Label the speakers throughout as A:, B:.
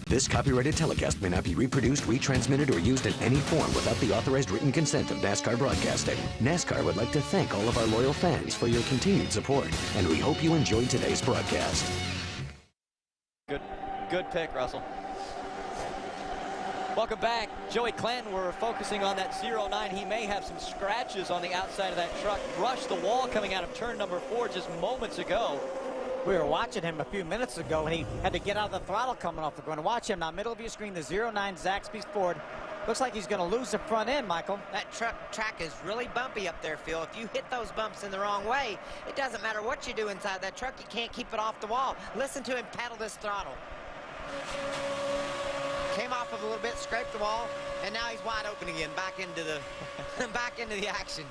A: This copyrighted telecast may not be reproduced, retransmitted, or used in any form without the authorized written consent of NASCAR Broadcasting. NASCAR would like to thank all of our loyal fans for your continued support, and we hope you enjoyed today's broadcast.
B: Good pick, Russell. Welcome back. Joey Clanton, we're focusing on that 09. He may have some scratches on the outside of that truck. Brushed the wall coming out of turn number 4 just moments ago.
C: We were watching him a few minutes ago, and he had to get out of the throttle coming off the ground. Watch him now, middle of your screen, the 09 Zaxby's Ford. Looks like he's going to lose the front end, Michael.
D: That track is really bumpy up there, Phil. If you hit those bumps in the wrong way, it doesn't matter what you do inside that truck. You can't keep it off the wall. Listen to him paddle this throttle. Came off of a little bit, scraped the wall, and now he's wide open again, back into the action.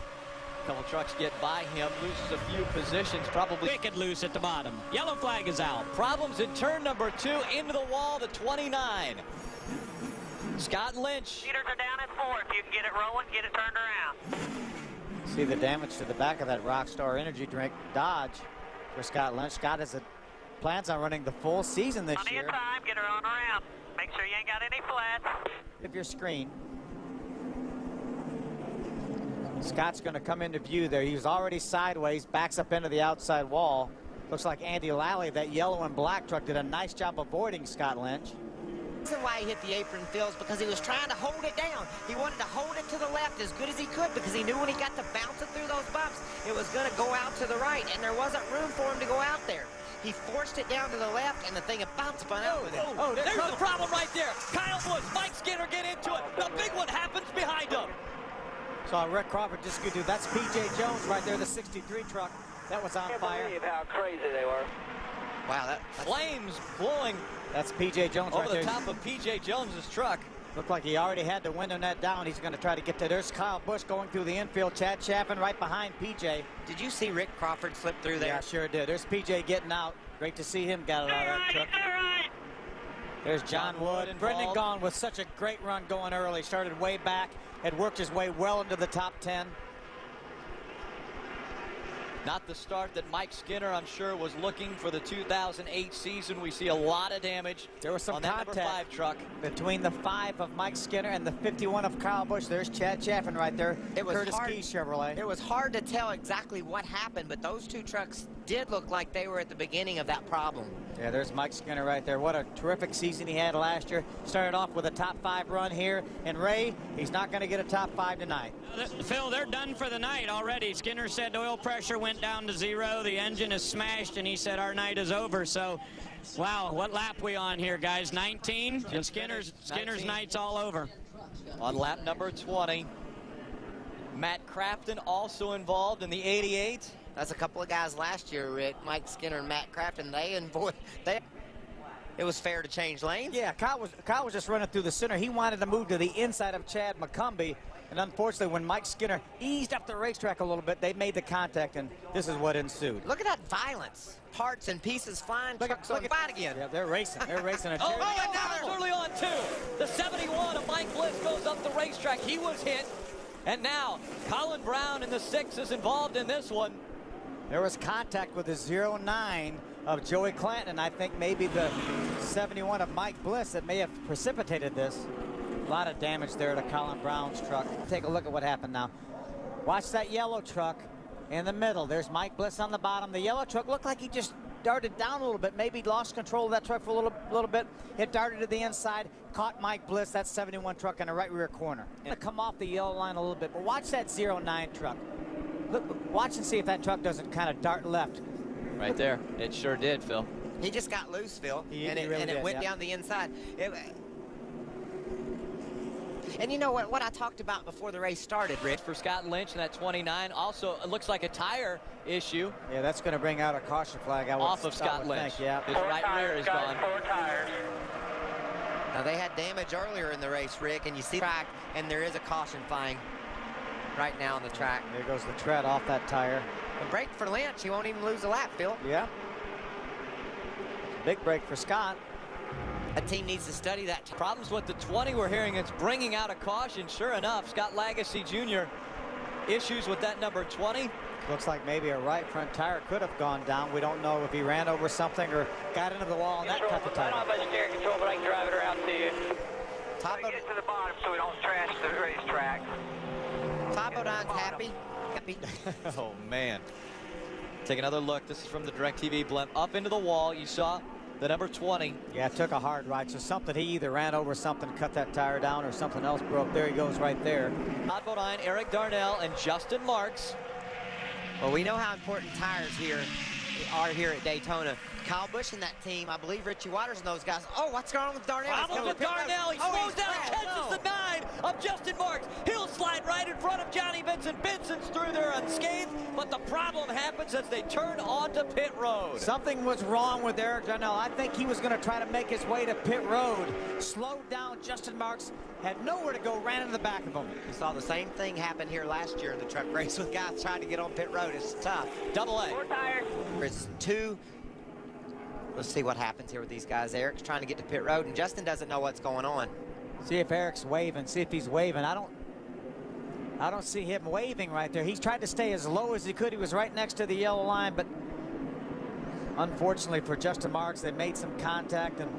B: Couple trucks get by him, loses a few positions, probably.
E: Wicked loose at the bottom. Yellow flag is out.
B: Problems in turn number 2, into the wall, the 29. Scott Lynch.
F: Leaders are down at 4. If you can get it rolling, get it turned around.
C: See the damage to the back of that Rockstar energy drink Dodge for Scott Lynch. Scott plans on running the full season this
F: Plenty
C: year.
F: of time, get her on around. Make sure you ain't got any flats.
C: Of your screen. Scott's going to come into view there. He's already sideways, backs up into the outside wall. Looks like Andy Lally, that yellow and black truck, did a nice job avoiding Scott Lynch.
D: The reason why he hit the apron, Phil, is because he was trying to hold it down. He wanted to hold it to the left as good as he could because he knew when he got to bouncing through those bumps, it was going to go out to the right, and there wasn't room for him to go out there. He forced it down to the left, and the thing about spun out with it.
B: Oh, there's the problem right there. Kyle Busch, Mike Skinner get into it. The big one happens behind him.
C: So Rick Crawford just good dude. That's P.J. Jones right there, the 63 truck. That was on fire.
F: I can't believe how crazy they were.
D: Wow, that's
B: flames blowing.
C: That's P.J. Jones
B: over
C: right there.
B: the top of P.J. Jones's truck.
C: Looked like he already had the window net down. He's going to try to get to. There's Kyle Busch going through the infield. Chad Chaffin right behind P.J.
D: Did you see Rick Crawford slip through there?
C: Yeah, sure did. There's P.J. getting out. Great to see him got it out of that truck. There's John Wood. And Brendan Gaughan with such a great run going early. Started way back. Had worked his way well into the top 10.
B: Not the start that Mike Skinner, I'm sure, was looking for the 2008 season. We see a lot of damage.
C: There was some
B: on that
C: contact
B: number 5 truck
C: between the 5 of Mike Skinner and the 51 of Kyle Busch. There's Chad Chaffin right there.
D: It was
C: Curtis
D: hard.
C: Keys Chevrolet.
D: It was hard to tell exactly what happened, but those two trucks did look like they were at the beginning of that problem.
C: Yeah, there's Mike Skinner right there. What a terrific season he had last year. Started off with a top 5 run here. And Ray, he's not going to get a top 5 tonight.
E: Phil, they're done for the night already. Skinner said oil pressure went down to 0. The engine is smashed, and he said our night is over. So, wow, what lap we on here, guys? 19? And Skinner's night's all over.
B: On lap number 20. Matt Crafton also involved in the 88.
D: That's a couple of guys last year, Rick. Mike Skinner and Matt Crafton. It was fair to change lanes.
C: Yeah, Kyle was just running through the center. He wanted to move to the inside of Chad McCumbee. And unfortunately, when Mike Skinner eased up the racetrack a little bit, they made the contact, and this is what ensued.
D: Look at that violence. Parts and pieces flying.
C: Look
D: Trucks
C: at
D: flying again.
C: Yeah, they're racing. They're racing.
B: Oh, that was early on, too. The 71 of Mike Bliss goes up the racetrack. He was hit. And now, Colin Brown in the 6 is involved in this one.
C: There was contact with the 09 of Joey Clanton, and I think maybe the 71 of Mike Bliss that may have precipitated this. A lot of damage there to Colin Brown's truck. Take a look at what happened now. Watch that yellow truck in the middle. There's Mike Bliss on the bottom. The yellow truck looked like he just darted down a little bit, maybe lost control of that truck for a little bit. It darted to the inside, caught Mike Bliss, that 71 truck in the right rear corner. Gonna come off the yellow line a little bit, but watch that 09 truck. Look, watch and see if that truck doesn't kind of dart left.
B: Right there. It sure did, Phil.
D: He just got loose, Phil, and it went down the inside. And you know what I talked about before the race started, Rick?
B: For Scott Lynch in that 29. Also, it looks like a tire issue.
C: Yeah, that's going to bring out a caution flag.
B: Off of Scott Lynch.
C: Think, yeah.
B: His right rear is gone.
F: 4 tires.
D: Now, they had damage earlier in the race, Rick, and you see the track, and there is a caution flying right now on the track.
C: There goes the tread off that tire.
D: A break for Lynch. He won't even lose a lap, Phil.
C: Yeah. Big break for Scott.
D: A team needs to study that.
B: Problems with the 20 we're hearing. It's bringing out a caution. Sure enough, Scott Lagasse Jr. issues with that number 20.
C: Looks like maybe a right front tire could have gone down. We don't know if he ran over something or got into the wall and that cut the tire.
F: I don't know if I can control, but I can drive it around
D: Todd
F: Get to the bottom so we don't trash the racetrack.
D: Bodine's happy.
B: Oh, man. Take another look. This is from the DirecTV blimp. Up into the wall, you saw the number 20.
C: Yeah, it took a hard ride. So something, he either ran over something, cut that tire down, or something else broke. There he goes right there.
B: Todd Bodine, Eric Darnell, and Justin Marks.
D: Well, we know how important tires are here at Daytona. Kyle Busch and that team, I believe Richie Waters and those guys. Oh, what's going on with Darnell?
B: Problem with Darnell. He slows down, catches the 9 of Justin Marks. He'll slide right in front of Johnny Benson. Benson's through there unscathed, but the problem happens as they turn onto pit road.
C: Something was wrong with Eric Darnell. I think he was going to try to make his way to pit road. Slowed down. Justin Marks had nowhere to go, ran into the back of him.
D: We saw the same thing happen here last year in the truck race with guys trying to get on pit road. It's tough.
B: Double A.
F: 4 tires.
D: There's 2. Let's see what happens here with these guys. Eric's trying to get to pit road, and Justin doesn't know what's going on.
C: See if Eric's waving. See if he's waving. I don't see him waving right there. He's tried to stay as low as he could. He was right next to the yellow line, but unfortunately for Justin Marks, they made some contact, and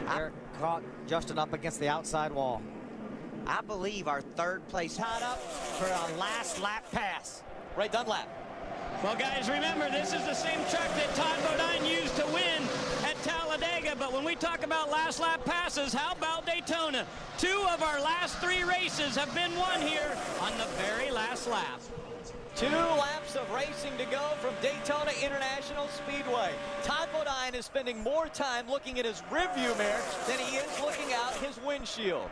C: Eric caught Justin up against the outside wall.
D: I believe our 3rd place
C: Tied up for a last lap pass.
B: Ray Dunlap.
E: Well, guys, remember, this is the same truck that Todd Bodine used to win at Talladega. But when we talk about last lap passes, how about Daytona? 2 of our last 3 races have been won here on the very last lap.
B: 2 laps of racing to go from Daytona International Speedway. Todd Bodine is spending more time looking at his rearview mirror than he is looking out his windshield.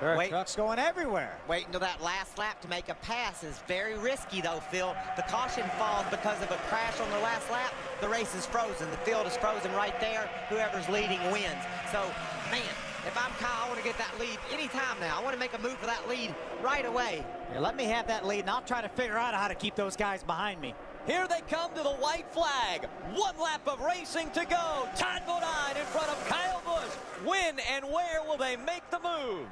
C: There are
D: Wait.
C: trucks going everywhere.
D: Wait until that last lap to make a pass is very risky, though, Phil. The caution falls because of a crash on the last lap. The race is frozen. The field is frozen right there. Whoever's leading wins. So, man, if I'm Kyle, I want to get that lead anytime now. I want to make a move for that lead right away.
C: Yeah, let me have that lead, and I'll try to figure out how to keep those guys behind me.
B: Here they come to the white flag. 1 lap of racing to go. Todd Bodine in front of Kyle Busch. When and where will they make the move?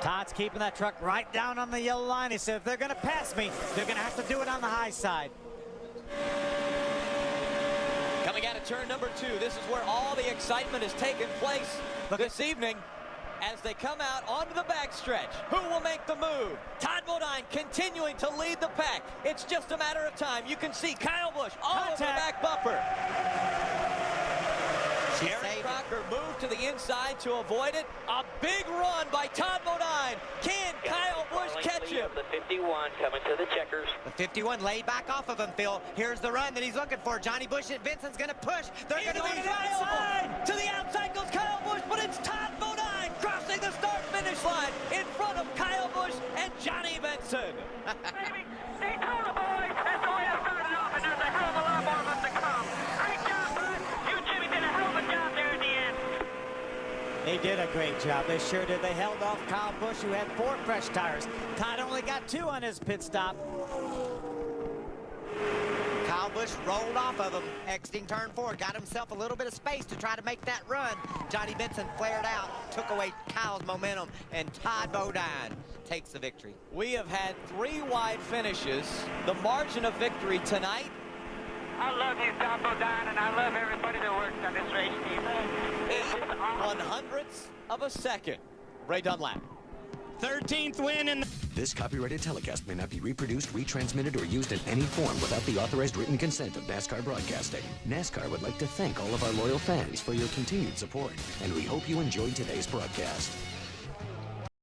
C: Todd's keeping that truck right down on the yellow line. He said if they're going to pass me, they're going to have to do it on the high side.
B: Coming out of turn number 2, this is where all the excitement is taking place this evening as they come out onto the backstretch. Who will make the move? Todd Bodine continuing to lead the pack. It's just a matter of time. You can see Kyle Busch all over the back bumper. Aaron Crocker moved to the inside to avoid it. A big run by Todd Bodine. Can Kyle Busch catch him?
F: The 51 coming to the checkers.
D: The 51 laid back off of him, Phil. Here's the run that he's looking for. Johnny Busch and Vincent's going to push. They're going to be
B: outside. To the outside goes Kyle Busch, but it's Todd Bodine crossing the start-finish line in front of Kyle Busch and Johnny Benson.
F: Baby, Daytona boys, that's the way I started off, and there's a hell of a lot more of them to come. Great job, bud. You and Jimmy did a hell of a job there in the end.
C: They did a great job. They sure did. They held off Kyle Busch, who had 4 fresh tires. Todd only got 2 on his pit stop.
D: Kyle Busch rolled off of him, exiting turn 4, got himself a little bit of space to try to make that run. Johnny Benson flared out, took away Kyle's momentum, and Todd Bodine takes the victory.
B: We have had 3 wide finishes. The margin of victory tonight
F: I love you, Todd Bodine, and I love everybody that works on this race team.
B: 8/100ths of a second. Ray Dunlap.
E: 13th win in the...
A: This copyrighted telecast may not be reproduced, retransmitted, or used in any form without the authorized written consent of NASCAR Broadcasting. NASCAR would like to thank all of our loyal fans for your continued support, and we hope you enjoyed today's broadcast.